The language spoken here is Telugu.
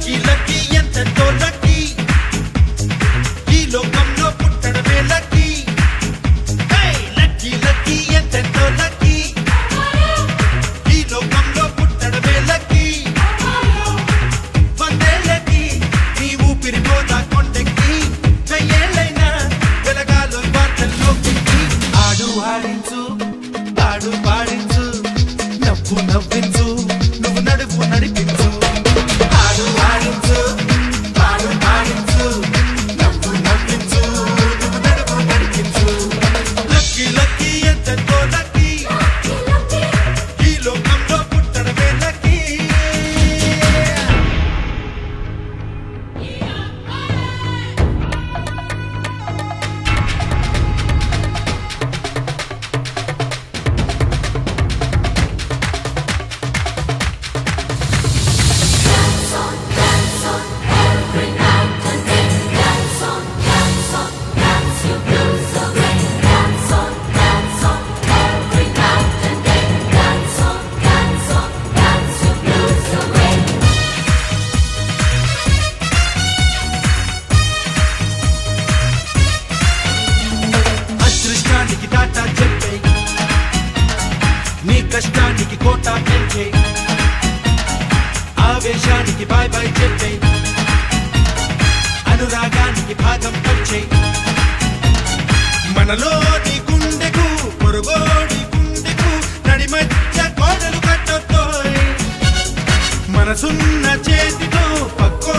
లక్కీ లక్కీ ఎంతెంతో లక్కీ ఈ లోకంలో పుట్టడమే లక్కీ లక్కీ లక్కీ ఎంతెంతో లక్కీ ఈ లోకంలో పుట్టడమే లక్కీ వందేళ్ళకి నీ ఊపిరి పోదా కొండెక్కి వెయ్యేళ్ళైనా వెలగాలో వార్తల్లోకి ఆడు ఆడించు పాడు పాడించు నవ్వు నవ్వించు నువ్వు నడుపు నడిపించు ఆడు ఆడించు పాడు పాడించు నవ్వు నవ్వించు నువ్వు నడుపు నడిపించు లక్కీ లక్కీ ఎంతెంతో లక్కీ ఈ లోకంలో పుట్టడమే లక్కీ అదృష్టానికి టాటా చెప్పే నీ కష్టానికి కోట పెంచే ఆవేశానికి బాయ్ బాయ్ చెప్పే అనురాగానికి భాగం పంచే మనలోని గుండెకు పొరుగోడి గుండెకు నడి మధ్య గోడలు కట్టొద్దోయ్ మనసున్న చేతితో పక్కో